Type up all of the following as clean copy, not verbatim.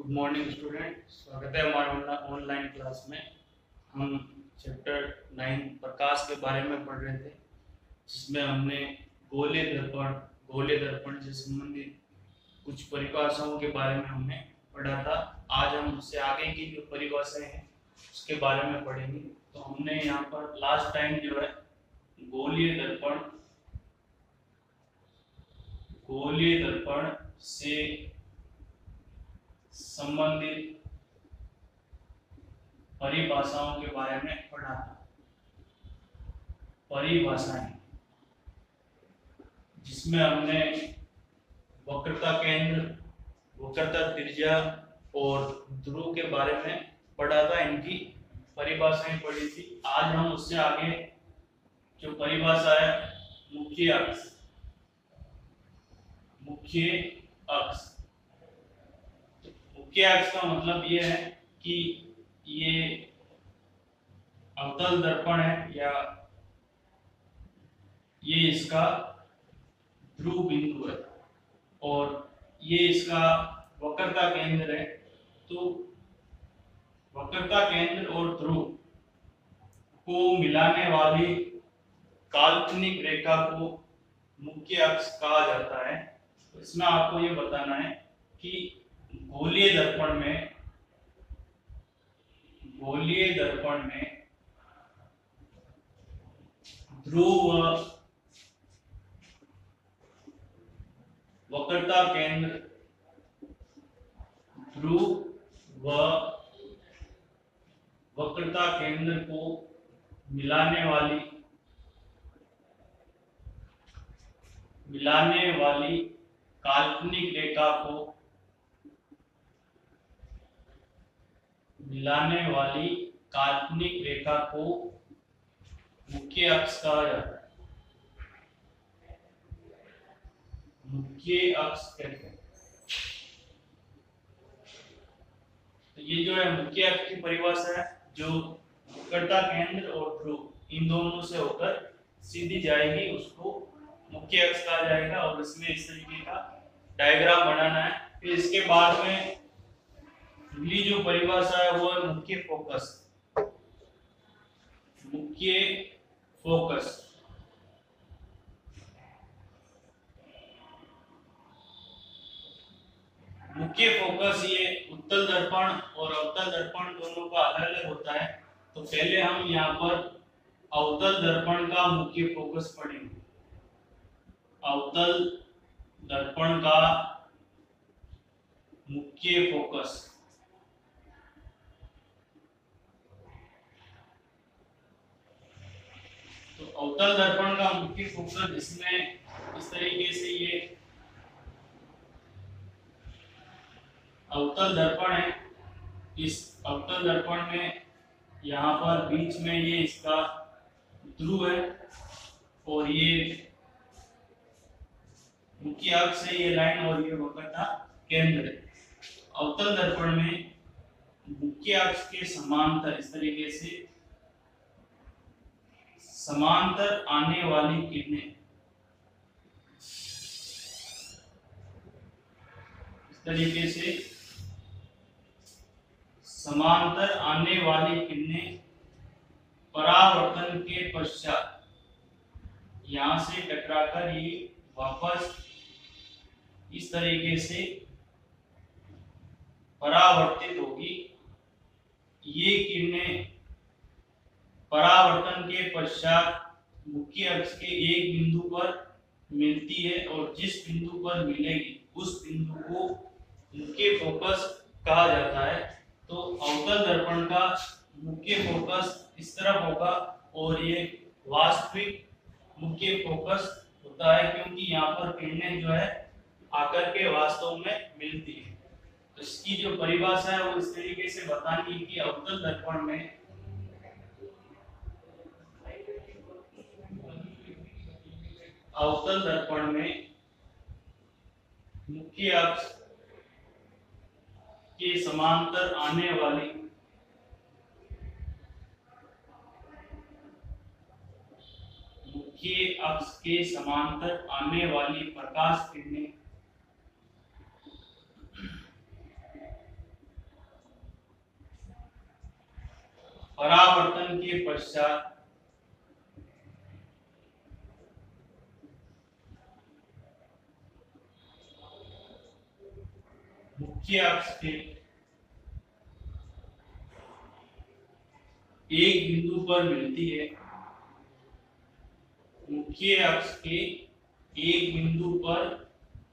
Good morning student, स्वागत है हमारे ऑनलाइन क्लास में। हम चैप्टर 9 प्रकाश के बारे में पढ़ रहे थे, जिसमें हमने गोलीय दर्पण से संबंधित कुछ परिभाषाओं के बारे में हमने पढ़ा था। आज हम उससे आगे की जो परिभाषाएं हैं उसके बारे में पढ़ेंगे। तो हमने यहाँ पर लास्ट टाइम जो है गोलीय दर्पण से संबंधित परिभाषाओं के बारे में पढ़ा था। परिभाषाएं जिसमें हमने वक्रता केंद्र, वक्रता त्रिज्या और ध्रुव के बारे में पढ़ा था। इनकी परिभाषाएं पढ़ी थी। आज हम उससे आगे जो परिभाषा है मुख्य अक्ष का मतलब ये है कि ये अवतल दर्पण है या ये इसका ध्रुव बिंदु है और ये इसका वक्रता केंद्र है। तो वक्रता केंद्र और ध्रुव को मिलाने वाली काल्पनिक रेखा को मुख्य अक्ष कहा जाता है। तो इसमें आपको ये बताना है कि गोलीय दर्पण में ध्रुव वक्रता केंद्र को मिलाने वाली काल्पनिक रेखा को मुख्य अक्ष कहा जाता है। मुख्य अक्ष कहते हैं। तो ये जो है मुख्य अक्ष की परिभाषा है, जो वक्रता केंद्र और ध्रुव इन दोनों से होकर सीधी जाएगी, उसको मुख्य अक्ष कहा जाएगा। और इसमें इस तरीके का डायग्राम बनाना है। फिर इसके बाद में अगली जो परिभाषा है वो है मुख्य फोकस। मुख्य फोकस ये उत्तल दर्पण और अवतल दर्पण दोनों का अलग अलग होता है। तो पहले हम यहाँ पर अवतल दर्पण का मुख्य फोकस पढ़ेंगे। अवतल दर्पण का मुख्य फोकस तो अवतल दर्पण का मुख्य फोकस इसमें इस तरीके से ये अवतल दर्पण है। इस अवतल दर्पण में यहाँ पर बीच में ये इसका ध्रुव है और ये मुख्य अक्ष से ये लाइन और ये वक्रता केंद्र है। अवतल दर्पण में मुख्य अक्ष के समांतर इस तरीके से समांतर आने वाली किरणें परावर्तन के पश्चात यहां से टकराकर ये वापस इस तरीके से परावर्तित होगी। ये किरणें परावर्तन के पश्चात मुख्य अक्ष के एक बिंदु पर मिलती है और जिस बिंदु पर मिलेगी उस बिंदु को मुख्य फोकस कहा जाता है। तो अवतल दर्पण का मुख्य फोकस इस तरफ होगा और ये वास्तविक मुख्य फोकस होता है, क्योंकि यहाँ पर किरणें जो है आकर के वास्तव में मिलती है। तो इसकी जो परिभाषा है वो इस तरीके से बतानी है कि अवतल दर्पण में मुख्य अक्ष के समांतर आने वाली प्रकाश किरणें परावर्तन के पश्चात मुख्य अक्ष के एक बिंदु पर मिलती है, मुख्य अक्ष के एक बिंदु पर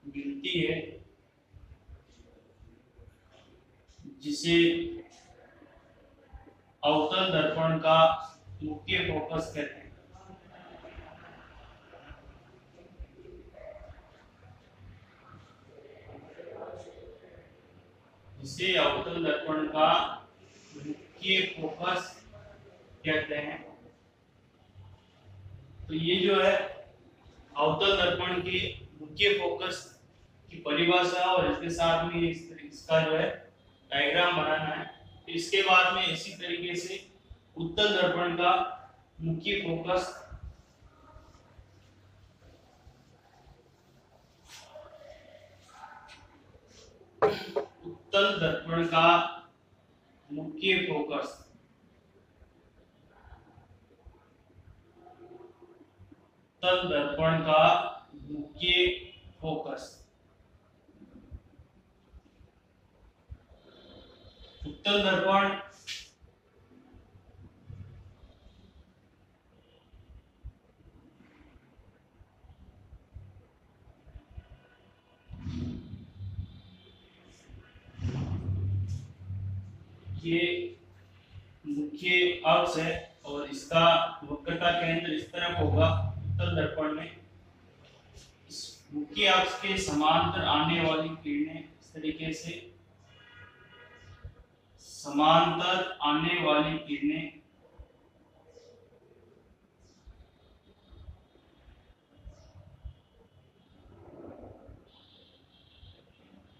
मिलती है, जिसे अवतल दर्पण का मुख्य फोकस कहते हैं। जिसे अवतल दर्पण का मुख्य फोकस कहते हैं। तो ये जो है अवतल दर्पण के मुख्य फोकस की परिभाषा और इसके साथ में इसका जो है डायग्राम बनाना है। तो इसके बाद में इसी तरीके से उत्तल दर्पण का मुख्य फोकस उत्तल दर्पण का मुख्य फोकस उत्तल दर्पण का मुख्य फोकस उत्तल दर्पण ये मुख्य अक्ष है और इसका वक्रता केंद्र इस तरफ होगा उत्तल दर्पण में। इस मुख्य अक्ष के समांतर आने वाली किरणें इस तरीके से समांतर आने वाली किरणें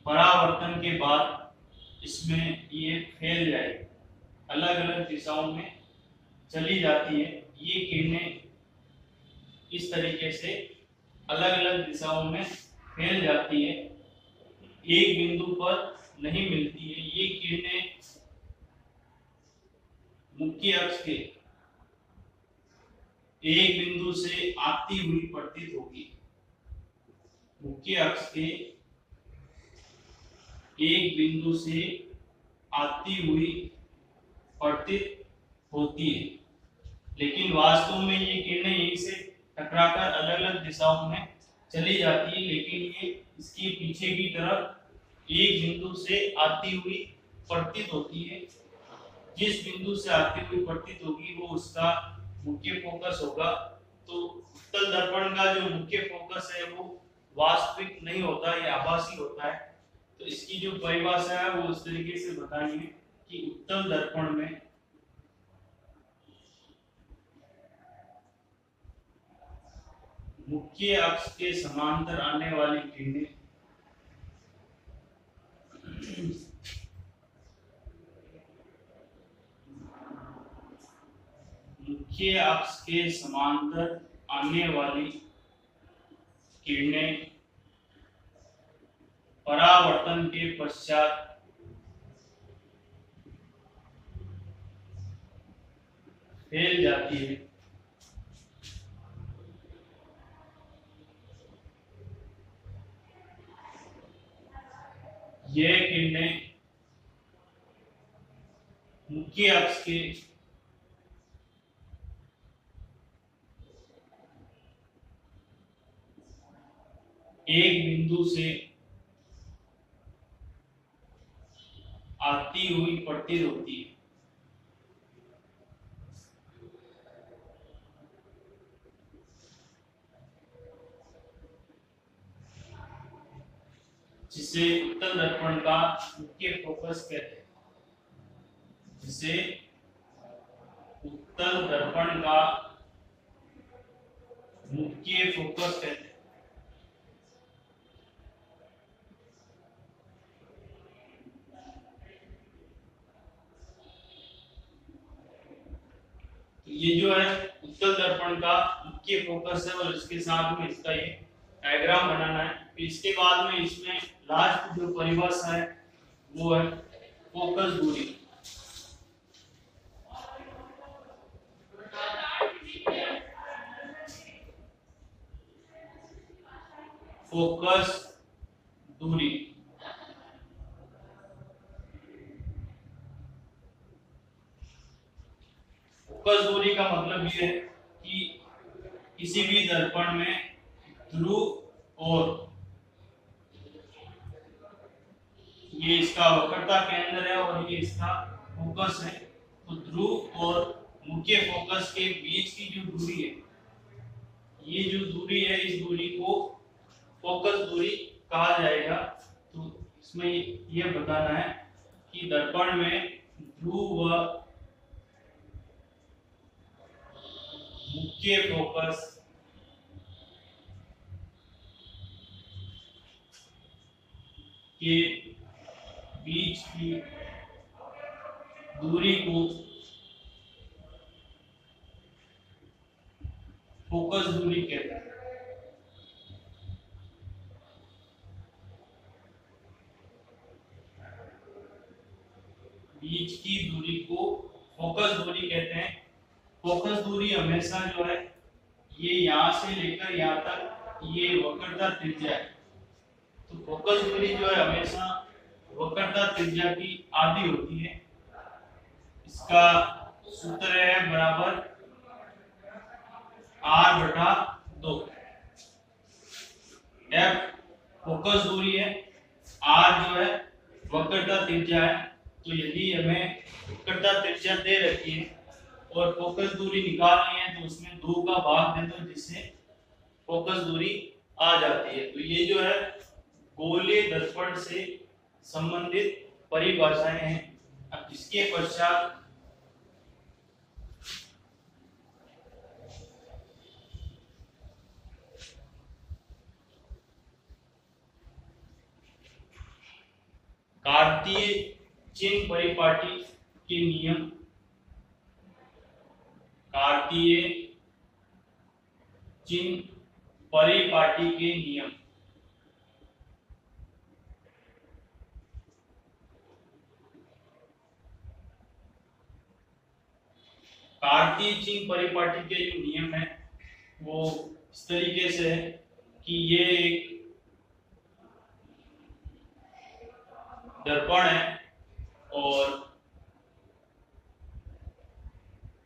परावर्तन के बाद इसमें ये फैल जाए, अलग अलग दिशाओं में चली जाती है। ये किरणें इस तरीके से अलग अलग दिशाओं में फैल जाती है, एक बिंदु पर नहीं मिलती है। ये किरणें मुख्य अक्ष के एक बिंदु से आती हुई प्रतीत होगी, मुख्य अक्ष के एक बिंदु से आती हुई प्रतीत होती है, लेकिन वास्तव में ये किरणें यहीं से टकराकर अलग अलग दिशाओं में चली जाती है, लेकिन ये इसके पीछे की तरफ एक बिंदु से आती हुई प्रतीत होती है। जिस बिंदु से आती हुई प्रतीत होगी वो उसका मुख्य फोकस होगा। तो उत्तल दर्पण का जो मुख्य फोकस है वो वास्तविक नहीं होता, ये आभासी होता है। तो इसकी जो परिभाषा है वो इस तरीके से बतानी है कि उत्तल दर्पण में मुख्य अक्ष के समांतर आने वाली किरणें मुख्य अक्ष के समांतर आने वाली किरणें परावर्तन के पश्चात फैल जाती है। यह किरणें मुख्य अक्ष के एक बिंदु से आती हुई प्रतीत होती है। जिसे उत्तल दर्पण का मुख्य फोकस कहते हैं। जिसे उत्तल दर्पण का मुख्य फोकस कहते हैं। ये जो है उत्तल दर्पण का मुख्य फोकस है और इसके साथ में इसका ये डायग्राम बनाना है। फिर इसके बाद में इसमें लास्ट जो परिभाषा है वो है फोकस दूरी। फोकस दूरी। फोकस दूरी का मतलब ये है कि किसी भी दर्पण में ध्रुव और ये इसका वक्रता केंद्र है और ये इसका फोकस है, तो ध्रुव और मुख्य फोकस के बीच की जो दूरी है, ये जो दूरी है, इस दूरी को फोकस दूरी कहा जाएगा। तो इसमें ये बताना है कि दर्पण में ध्रुव व मुख्य फोकस के बीच की दूरी को फोकस दूरी कहते हैं। बीच की दूरी को फोकस दूरी कहते हैं। फोकस दूरी हमेशा जो है ये यहां से लेकर यहां तक ये वक्रता त्रिज्या है, तो फोकस दूरी जो है हमेशा वक्रता त्रिज्या की आधी होती है। इसका सूत्र है बराबर r/2। f फोकस दूरी है, r जो है वक्रता त्रिज्या है। तो यदि हमें वक्रता त्रिज्या दे रखी है और फोकस दूरी निकालनी है तो उसमें 2 का भाग दे दो, जिससे फोकस दूरी आ जाती है। तो ये जो है गोलीय दर्पण से संबंधित परिभाषाएं हैं। अब इसके पश्चात कार्तीय चिन्ह परिपाटी के नियम। कार्तीय चिन्ह परिपाटी के नियम। कार्तीय चिन्ह परिपाटी के जो नियम है वो इस तरीके से है कि ये एक दर्पण है और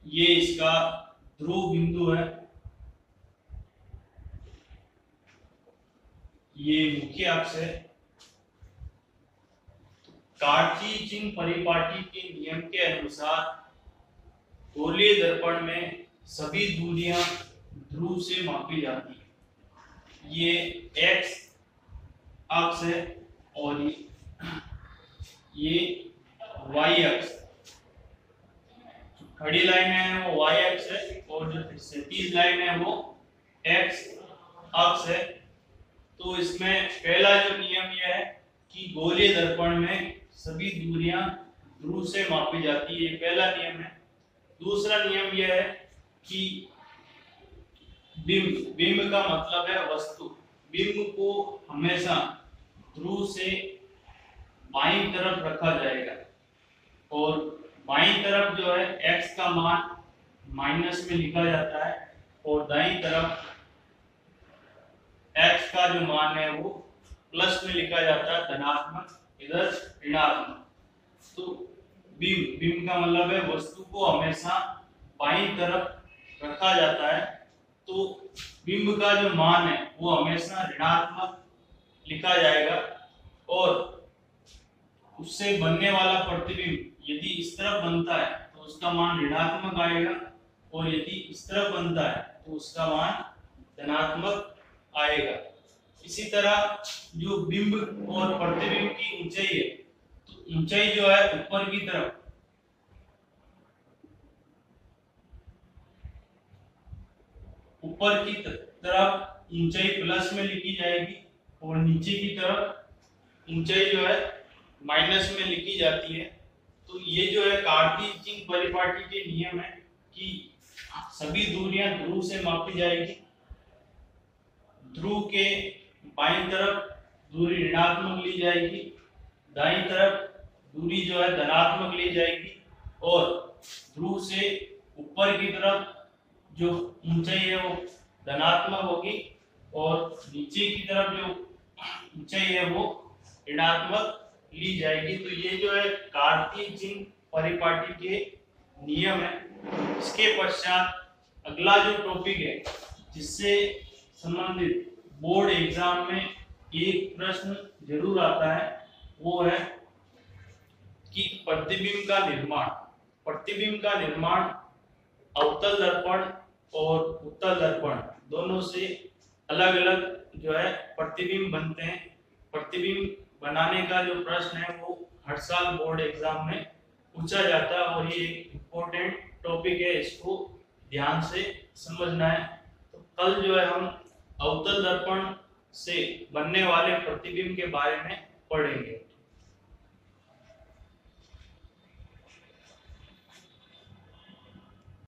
ये इसका ध्रुव बिंदु है, ये मुख्य अक्ष है। कार्तीय चिन्ह परिपाटी के नियम के अनुसार गोलीय दर्पण में सभी दूरियां ध्रुव से मापी जाती है। ये x अक्ष है और ये y अक्ष। खड़ी लाइन है वो y अक्ष है और जो क्षैतिज लाइन है वो x अक्ष है। तो इसमें पहला जो नियम यह है कि गोलीय दर्पण में सभी दूरियां ध्रुव से मापी जाती है, ये पहला नियम है। दूसरा नियम यह है कि बिंब का मतलब है वस्तु। बिंब को हमेशा ध्रुव से बाईं तरफ रखा जाएगा और बाईं तरफ जो है x का मान माइनस में लिखा जाता है और दाईं तरफ x का जो मान है वो प्लस में लिखा जाता है, धनात्मक इधर ऋणात्मक। तो बिंब का मतलब है वस्तु को हमेशा बाईं तरफ रखा जाता है, तो बिंब का जो मान है वो हमेशा ऋणात्मक लिखा जाएगा और उससे बनने वाला प्रतिबिंब यदि इस तरफ बनता है तो उसका मान ऋणात्मक आएगा और यदि इस तरफ बनता है तो उसका मान धनात्मक आएगा। इसी तरह जो बिंब और प्रतिबिंब की ऊंचाई है, तो ऊंचाई जो है ऊपर की तरफ ऊंचाई प्लस में लिखी जाएगी और नीचे की तरफ ऊंचाई जो है माइनस में लिखी जाती है। तो ये जो है कार्तीय चिन्ह परिपाटी के नियम है कि सभी दूरियां ध्रुव से मापी जाएगी। ध्रुव के बाईं तरफ दूरी ऋणात्मक ली जाएगी, दाईं तरफ दूरी जो है धनात्मक ली जाएगी और ध्रुव से ऊपर की तरफ जो ऊंचाई है वो धनात्मक होगी और नीचे की तरफ जो ऊंचाई है वो ऋणात्मक ली जाएगी। तो ये जो है कार्तीय परिपाटी के नियम है। इसके पश्चात अगला जो टॉपिक है जिससे संबंधित बोर्ड एग्जाम में एक प्रश्न जरूर आता है वो है कि प्रतिबिंब का निर्माण। प्रतिबिंब का निर्माण अवतल दर्पण और उत्तल दर्पण दोनों से अलग अलग जो है प्रतिबिंब बनते हैं। प्रतिबिंब बनाने का जो प्रश्न है वो हर साल बोर्ड एग्जाम में पूछा जाता है और ये एक इम्पोर्टेंट टॉपिक है, इसको ध्यान से समझना है। तो कल जो है हम अवतल दर्पण से बनने वाले प्रतिबिंब के बारे में पढ़ेंगे।